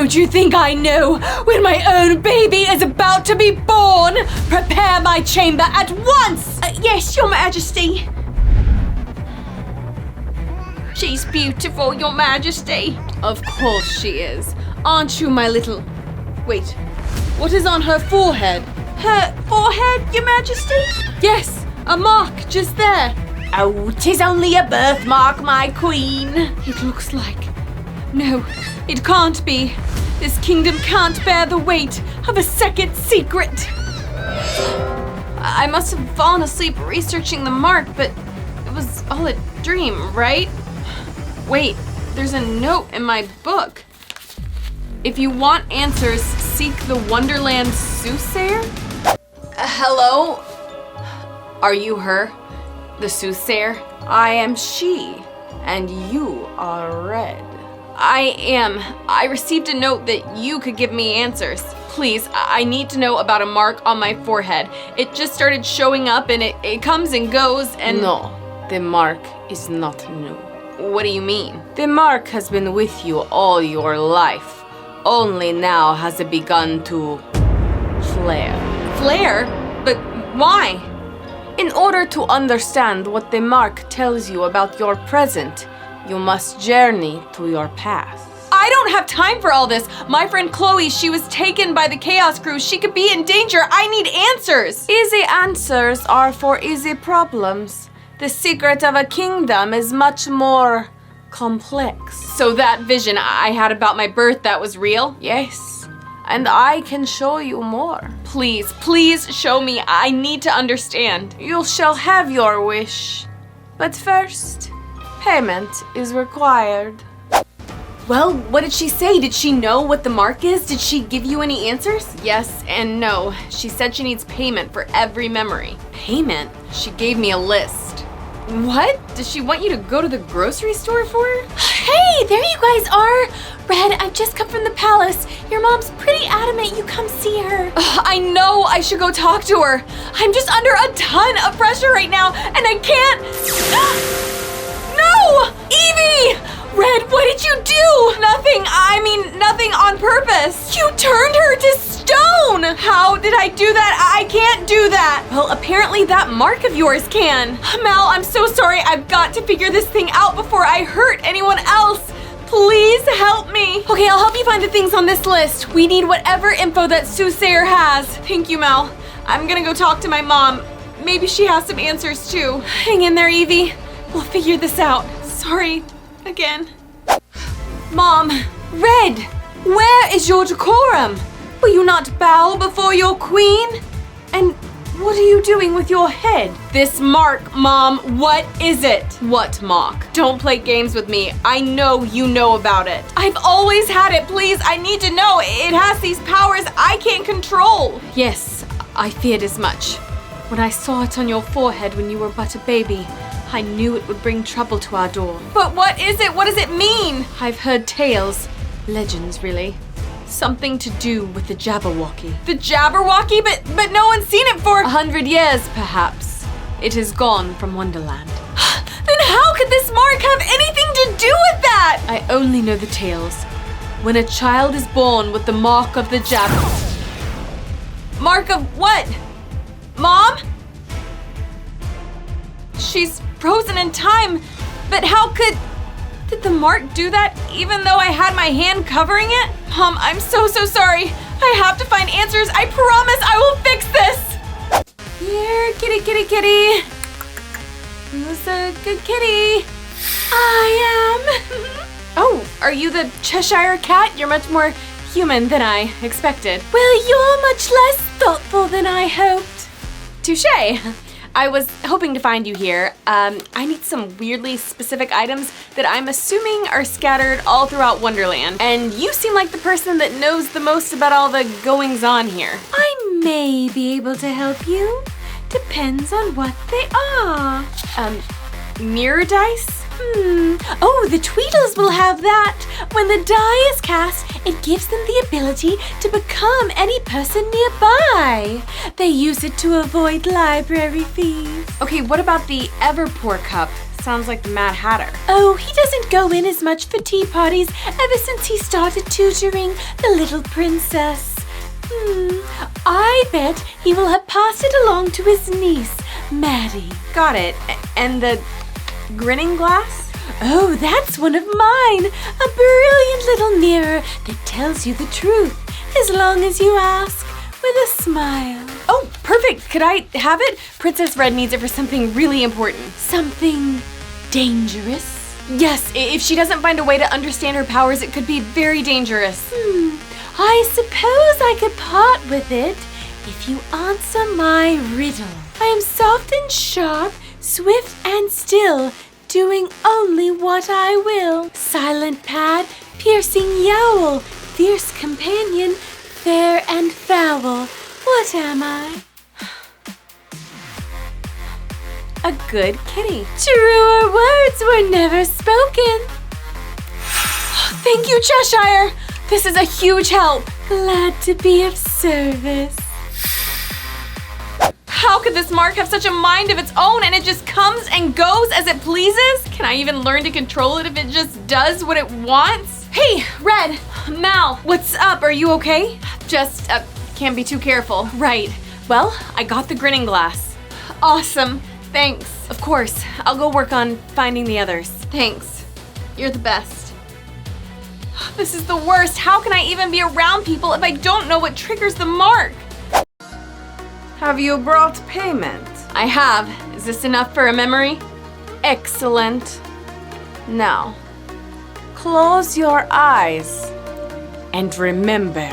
Don't you think I know when my own baby is about to be born? Prepare my chamber at once! Yes, Your Majesty. She's beautiful, Your Majesty. Of course she is. Aren't you, my little... Wait, what is on her forehead? Her forehead, Your Majesty? Yes, a mark just there. Oh, 'tis only a birthmark, my queen. It looks like... No, it can't be. This kingdom can't bear the weight of a second secret. I must have fallen asleep researching the mark, but it was all a dream, right? Wait, there's a note in my book. If you want answers, seek the Wonderland soothsayer? Hello? Are you her? The soothsayer? I am she, and you are Red. I am. I received a note that you could give me answers. Please, I need to know about a mark on my forehead. It just started showing up and it comes and goes and... No, the mark is not new. What do you mean? The mark has been with you all your life. Only now has it begun to flare. Flare? But why? In order to understand what the mark tells you about your present, you must journey to your past. I don't have time for all this. My friend Chloe, she was taken by the Chaos Crew. She could be in danger. I need answers. Easy answers are for easy problems. The secret of a kingdom is much more complex. So that vision I had about my birth, that was real? Yes. And I can show you more. Please, please show me. I need to understand. You shall have your wish. But first, payment is required. Well, what did she say? Did she know what the mark is? Did she give you any answers? Yes and no. She said she needs payment for every memory. Payment? She gave me a list. What? Does she want you to go to the grocery store for her? Hey, there you guys are! Red, I've just come from the palace. Your mom's pretty adamant you come see her. I know I should go talk to her. I'm just under a ton of pressure right now, and I can't... No! Evie! Red, what did you do? Nothing. I mean, nothing on purpose. You turned her to stone! How did I do that? I can't do that. Well, apparently that mark of yours can. Mal, I'm so sorry. I've got to figure this thing out before I hurt anyone else. Please help me. Okay, I'll help you find the things on this list. We need whatever info that Soothsayer has. Thank you, Mal. I'm gonna go talk to my mom. Maybe she has some answers too. Hang in there, Evie. We'll figure this out. Sorry, again. Mom, Red, where is your decorum? Will you not bow before your queen? And what are you doing with your head? This mark, Mom, what is it? What mark? Don't play games with me. I know you know about it. I've always had it, please. I need to know. It has these powers I can't control. Yes, I feared as much. When I saw it on your forehead when you were but a baby, I knew it would bring trouble to our door. But what is it? What does it mean? I've heard tales, legends really. Something to do with the Jabberwocky. The Jabberwocky? But no one's seen it for 100 years, perhaps. It is gone from Wonderland. Then how could this mark have anything to do with that? I only know the tales. When a child is born with the mark of the Mark of what? Mom? She's frozen in time, but how could... Did the mark do that even though I had my hand covering it? Mom, I'm so sorry. I have to find answers. I promise I will fix this. Here, kitty, kitty, kitty. Who's a good kitty? I am. Oh, are you the Cheshire Cat? You're much more human than I expected. Well, you're much less thoughtful than I hoped. Touché. I was hoping to find you here. I need some weirdly specific items that I'm assuming are scattered all throughout Wonderland. And you seem like the person that knows the most about all the goings-on here. I may be able to help you. Depends on what they are. Mirror dice? Oh, the Tweedles will have that. When the die is cast, it gives them the ability to become any person nearby. They use it to avoid library fees. Okay, what about the Everpour cup? sounds like the Mad Hatter. Oh, he doesn't go in as much for tea parties ever since he started tutoring the little princess. I bet he will have passed it along to his niece, Maddie. Got it. And the grinning glass? Oh, that's one of mine. A brilliant little mirror that tells you the truth, as long as you ask with a smile. Oh, perfect. Could I have it? Princess Red needs it for something really important. Something dangerous? Yes, if she doesn't find a way to understand her powers, it could be very dangerous. I suppose I could part with it if you answer my riddle. I am soft and sharp, swift and still, doing only what I will. Silent pad, piercing yowl, fierce companion, fair and foul. What am I? A good kitty. Truer words were never spoken. Thank you, Cheshire. This is a huge help. Glad to be of service. How could this mark have such a mind of its own and it just comes and goes as it pleases? Can I even learn to control it if it just does what it wants? Hey, Red, Mal, what's up? Are you okay? Just, can't be too careful. Right. Well, I got the grinning glass. Awesome. Thanks. Of course. I'll go work on finding the others. Thanks. You're the best. This is the worst. How can I even be around people if I don't know what triggers the mark? Have you brought payment? I have. Is this enough for a memory? Excellent. Now, close your eyes and remember.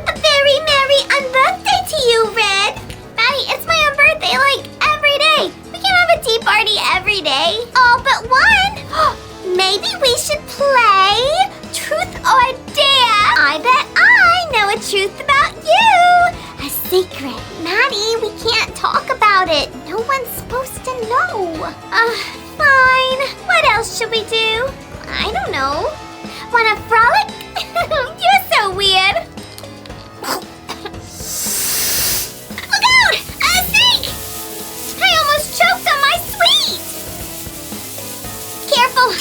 A very merry unbirthday to you, Red! Maddie, it's my unbirthday like every day. We can have a tea party every day. All but one. Maybe we should play Truth or Dare. I bet I know a truth about you. A secret. Maddie, we can't talk about it. No one's supposed to know. Fine. What else should we do? I don't know. Wanna frolic? You're so weird. Look out! A snake! I almost choked on my sweet! Careful!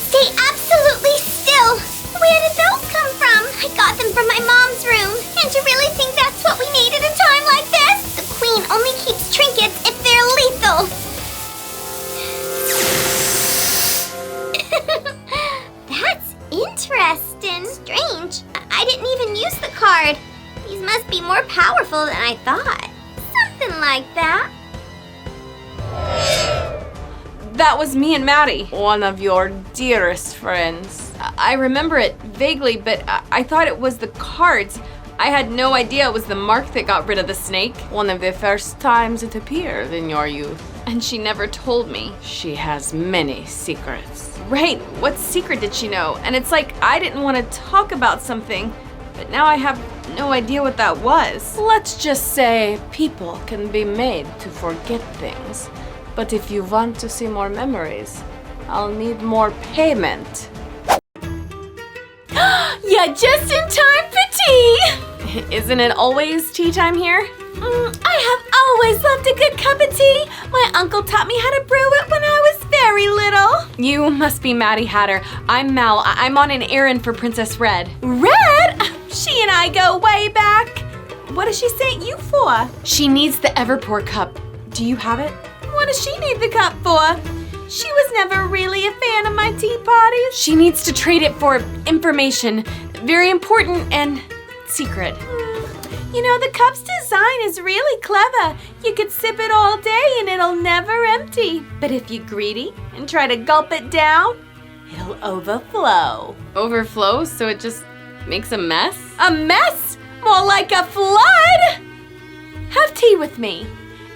Stay absolutely still! Where did those come from? I got them from my mom's room. And you really think that's what we need at a time like this? The queen only keeps trinkets if they're lethal. That's interesting. Strange. I didn't even use the card. These must be more powerful than I thought. Something like that. That was me and Maddie. One of your dearest friends. I remember it vaguely, but I thought it was the cards. I had no idea it was the mark that got rid of the snake. One of the first times it appeared in your youth. And she never told me. She has many secrets. Right, what secret did she know? And it's like I didn't want to talk about something, but now I have no idea what that was. Let's just say people can be made to forget things. But if you want to see more memories, I'll need more payment. You're just in time for tea! Isn't it always tea time here? I have always loved a good cup of tea. My uncle taught me how to brew it when I was very little. You must be Maddie Hatter. I'm Mal. I'm on an errand for Princess Red. Red? She and I go way back. What has she sent you for? She needs the Everpour cup. Do you have it? What does she need the cup for? She was never really a fan of my tea parties. She needs to trade it for information. Very important and secret. You know, the cup's design is really clever. You could sip it all day and it'll never empty. But if you're greedy and try to gulp it down, it'll overflow. Overflow, so it just makes a mess? A mess? More like a flood! Have tea with me.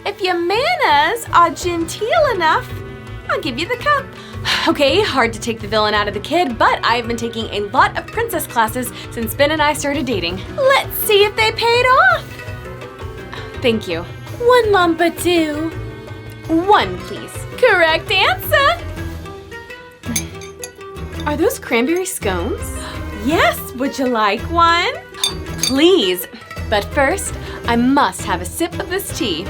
If your manners are genteel enough, I'll give you the cup. Okay, hard to take the villain out of the kid, but I've been taking a lot of princess classes since Ben and I started dating. Let's see if they paid off. Thank you. 1 lump or 2? 1, please. Correct answer. Are those cranberry scones? Yes, would you like one? Please. But first, I must have a sip of this tea.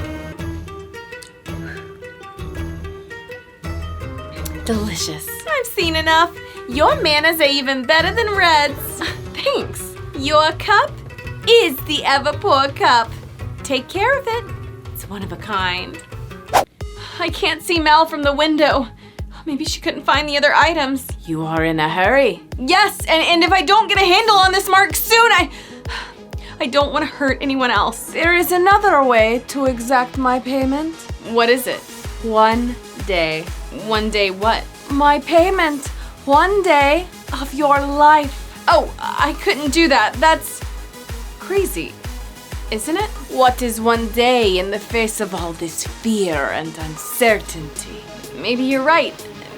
delicious. I've seen enough. Your manners are even better than Red's. Thanks. Your cup is the Everpour cup. Take care of it. It's one of a kind. I can't see Mal from the window. Maybe she couldn't find the other items. You are in a hurry. Yes, and if I don't get a handle on this mark soon, I don't want to hurt anyone else. There is another way to exact my payment. What is it? 1 day. 1 day what? My payment. 1 day of your life. Oh, I couldn't do that. That's crazy, isn't it? What is 1 day in the face of all this fear and uncertainty? Maybe you're right.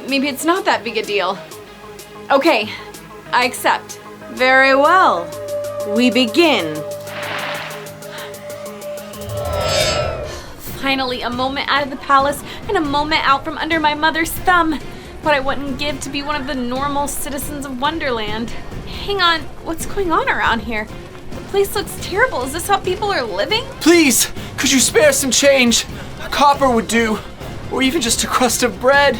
Maybe it's not that big a deal. Okay, I accept. Very well. We begin. Finally, a moment out of the palace and a moment out from under my mother's thumb. What I wouldn't give to be one of the normal citizens of Wonderland. Hang on, what's going on around here? The place looks terrible. Is this how people are living? Please, could you spare some change? A copper would do, or even just a crust of bread.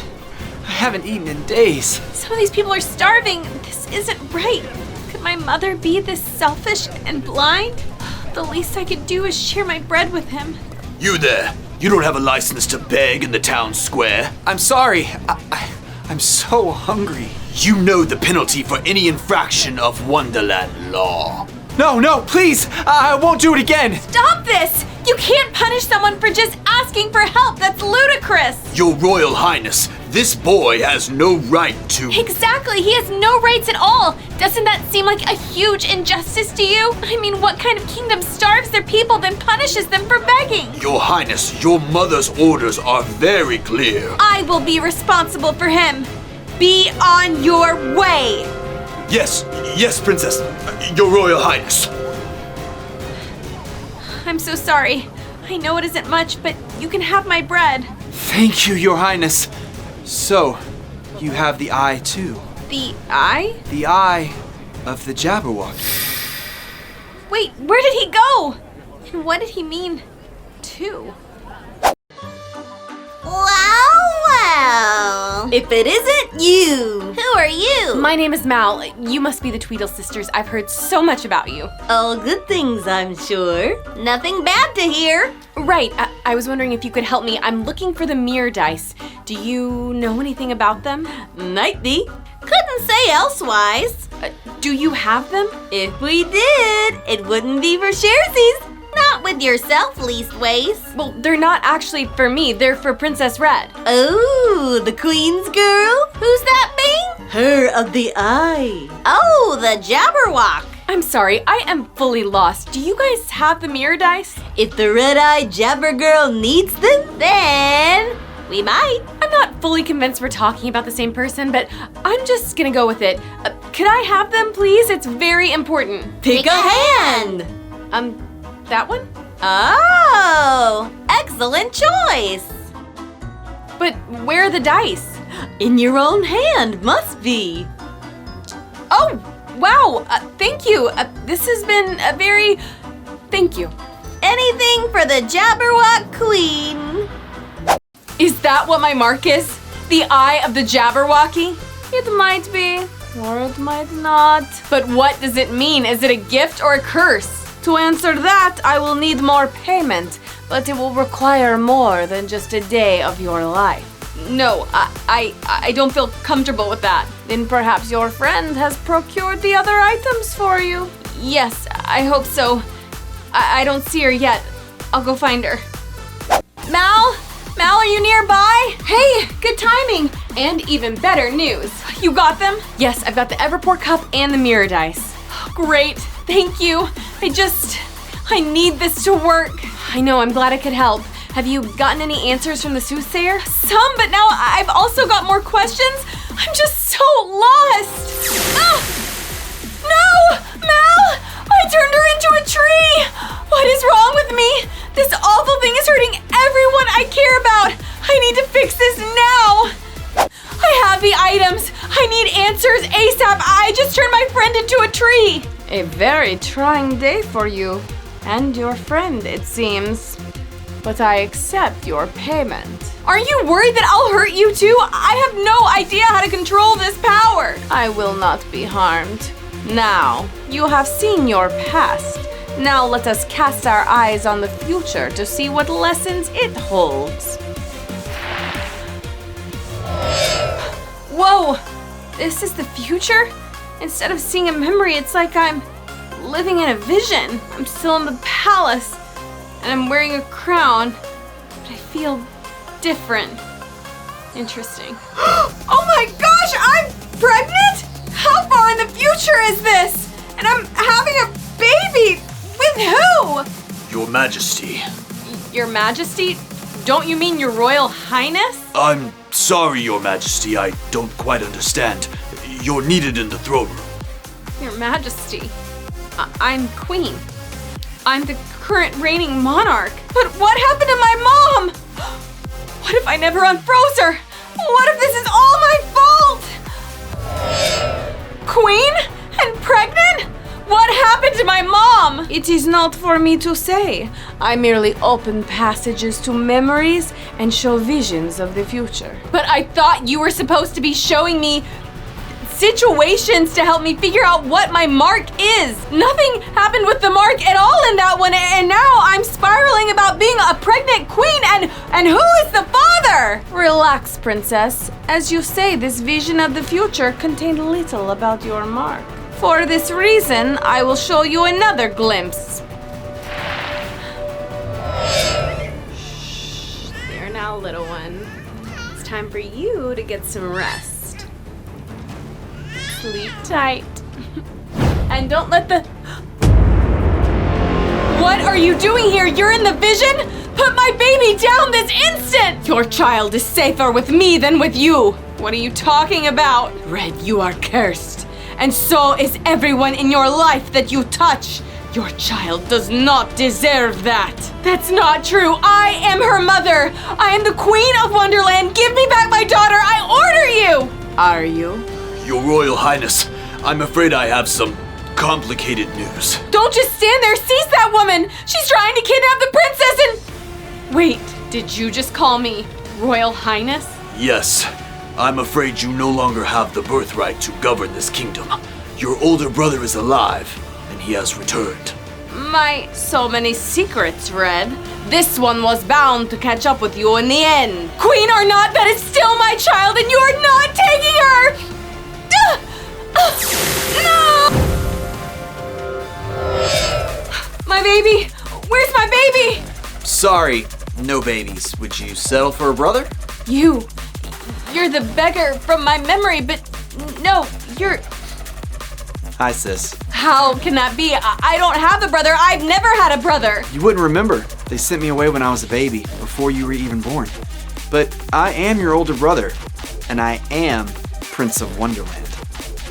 I haven't eaten in days. Some of these people are starving. This isn't right. Could my mother be this selfish and blind? The least I could do is share my bread with him. You there. You don't have a license to beg in the town square. I'm sorry. I'm so hungry. You know the penalty for any infraction of Wonderland law. No, please. I won't do it again. Stop this! You can't punish someone for just asking for help. That's ludicrous. Your Royal Highness, this boy has no right to... Exactly. He has no rights at all. Doesn't that seem like a huge injustice to you? I mean, what kind of kingdom starves their people then punishes them for begging? Your Highness, your mother's orders are very clear. I will be responsible for him. Be on your way. Yes, Princess. Your Royal Highness. I'm so sorry. I know it isn't much, but you can have my bread. Thank you, Your Highness. So, you have the eye too. The eye? The eye of the Jabberwock. Wait, where did he go? And what did he mean, too? Well. If it isn't you. Who are you? My name is Mal. You must be the Tweedle sisters. I've heard so much about you. All good things, I'm sure. Nothing bad to hear. Right. I was wondering if you could help me. I'm looking for the mirror dice. Do you know anything about them? Might be. Couldn't say elsewise. Do you have them? If we did, it wouldn't be for sharesies. Not with yourself, leastways. Well, they're not actually for me. They're for Princess Red. Oh, the Queen's girl? Who's that be? Her of the eye. Oh, the Jabberwock. I'm sorry, I am fully lost. Do you guys have the mirror dice? If the red-eyed Jabber girl needs them, then we might. I'm not fully convinced we're talking about the same person, but I'm just gonna go with it. Could I have them, please? It's very important. Pick a hand. That one? Oh, excellent choice. But where are the dice? In your own hand, must be. Oh, wow, thank you. This has been a very... Thank you. Anything for the Jabberwock Queen. Is that what my mark is? The Eye of the Jabberwocky? It might be, or it might not. But what does it mean? Is it a gift or a curse? To answer that, I will need more payment, but it will require more than just a day of your life. No, I don't feel comfortable with that. Then perhaps your friend has procured the other items for you. Yes, I hope so. I don't see her yet. I'll go find her. Mal, are you nearby? Hey, good timing. And even better news. You got them? Yes, I've got the Everpour cup and the mirror dice. Great, thank you. I need this to work. I know, I'm glad I could help. Have you gotten any answers from the soothsayer? Some, but now I've also got more questions. I'm just so lost. Ah! No! Mal! I turned her into a tree! What is wrong with me? This awful thing is hurting everyone I care about. I need to fix this now. I have the items. I need answers ASAP. I just turned my friend into a tree. A very trying day for you and your friend, it seems. but I accept your payment. Aren't you worried that I'll hurt you too? I have no idea how to control this power. I will not be harmed. Now, you have seen your past. Now let us cast our eyes on the future to see what lessons it holds. Whoa! This is the future? Instead of seeing a memory, it's like I'm living in a vision. I'm still in the palace, and I'm wearing a crown, but I feel different. Interesting. Oh my gosh, I'm pregnant? How far in the future is this? And I'm having a baby! With who? Your Majesty. Your Majesty? Don't you mean Your Royal Highness? I'm sorry, Your Majesty. I don't quite understand. You're needed in the throne room. Your Majesty, I'm Queen. I'm the current reigning monarch. But what happened to my mom? What if I never unfroze her? What if this is all my fault? Queen? And pregnant? What happened to my mom? It is not for me to say. I merely open passages to memories and show visions of the future. But I thought you were supposed to be showing me situations to help me figure out what my mark is. Nothing happened with the mark at all in that one, and now I'm spiraling about being a pregnant queen, and who is the father? Relax, princess. As you say, this vision of the future contained little about your mark. For this reason, I will show you another glimpse. Shh, there now, little one. It's time for you to get some rest. Sleep tight. And don't let the... What are you doing here? You're in the vision? Put my baby down this instant! Your child is safer with me than with you. What are you talking about? Red, you are cursed. And so is everyone in your life that you touch. Your child does not deserve that. That's not true. I am her mother. I am the Queen of Wonderland. Give me back my daughter. I order you. Are you? Your Royal Highness, I'm afraid I have some complicated news. Don't just stand there. Seize that woman. She's trying to kidnap the princess and... Wait, did you just call me Royal Highness? Yes, I'm afraid you no longer have the birthright to govern this kingdom. Your older brother is alive, and he has returned. So many secrets, Red. This one was bound to catch up with you in the end. Queen or not, that is still my child, and you are not taking her! No! My baby! Where's my baby? Sorry, no babies. Would you settle for a brother? You're the beggar from my memory, but no, you're... Hi, sis. How can that be? I don't have a brother. I've never had a brother. You wouldn't remember. They sent me away when I was a baby, before you were even born. But I am your older brother, and I am Prince of Wonderland.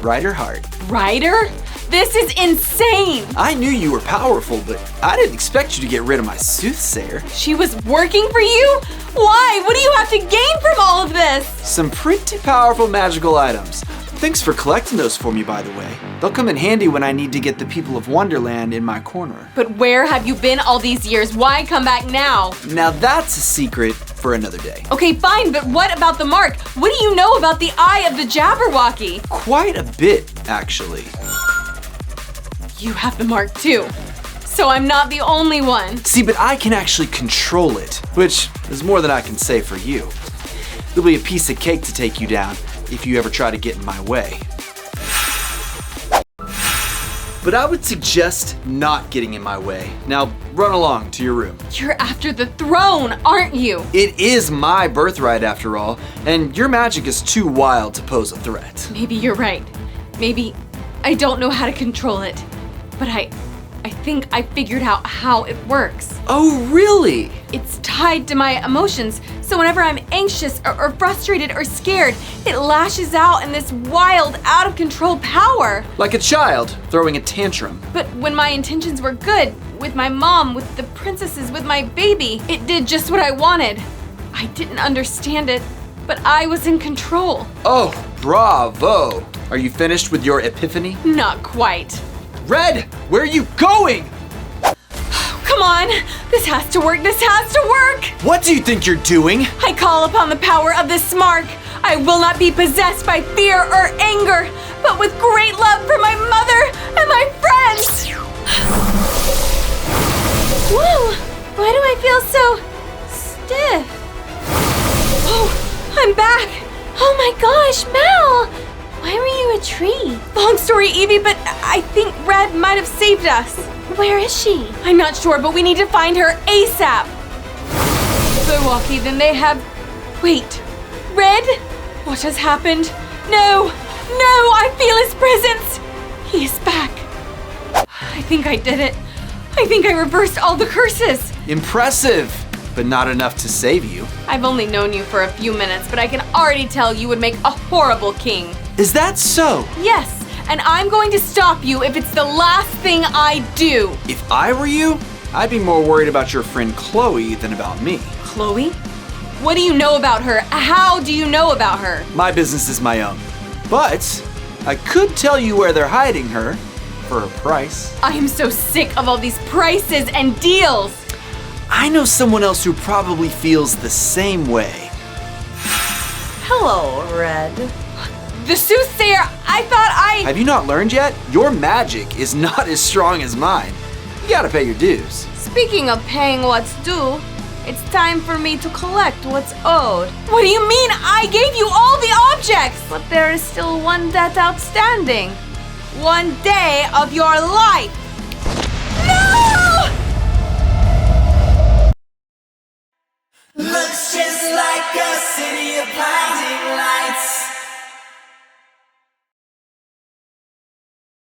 Ryder Hart. Ryder? This is insane! I knew you were powerful, but I didn't expect you to get rid of my soothsayer. She was working for you? Why? What do you have to gain from all of this? Some pretty powerful magical items. Thanks for collecting those for me, by the way. They'll come in handy when I need to get the people of Wonderland in my corner. But where have you been all these years? Why come back now? Now that's a secret for another day. Okay, fine, but what about the mark? What do you know about the Eye of the Jabberwocky? Quite a bit, actually. You have the mark too. So I'm not the only one. See, but I can actually control it, which is more than I can say for you. There'll be a piece of cake to take you down if you ever try to get in my way. But I would suggest not getting in my way. Now, run along to your room. You're after the throne, aren't you? It is my birthright after all, and your magic is too wild to pose a threat. Maybe you're right. Maybe I don't know how to control it. But I think I figured out how it works. Oh, really? It's tied to my emotions, so whenever I'm anxious or frustrated or scared, it lashes out in this wild, out-of-control power. Like a child throwing a tantrum. But when my intentions were good, with my mom, with the princesses, with my baby, it did just what I wanted. I didn't understand it, but I was in control. Oh, bravo! Are you finished with your epiphany? Not quite. Red, where are you going? Come on! This has to work! This has to work! What do you think you're doing? I call upon the power of this mark. I will not be possessed by fear or anger, but with great love for my mother and my friends! Whoa! Why do I feel so stiff? Oh, I'm back! Oh my gosh, Mal! Why were you a tree? Long story, Evie, but I think Red might have saved us. Where is she? I'm not sure, but we need to find her ASAP. Milwaukee, then they have... Wait, Red? What has happened? No, I feel his presence. He is back. I think I did it. I think I reversed all the curses. Impressive, but not enough to save you. I've only known you for a few minutes, but I can already tell you would make a horrible king. Is that so? Yes, and I'm going to stop you if it's the last thing I do. If I were you, I'd be more worried about your friend Chloe than about me. Chloe? What do you know about her? How do you know about her? My business is my own. But I could tell you where they're hiding her for a price. I am so sick of all these prices and deals. I know someone else who probably feels the same way. Hello, Red. The soothsayer, I thought Have you not learned yet? Your magic is not as strong as mine. You gotta pay your dues. Speaking of paying what's due, it's time for me to collect what's owed. What do you mean? I gave you all the objects! But there is still one debt outstanding. 1 day of your life!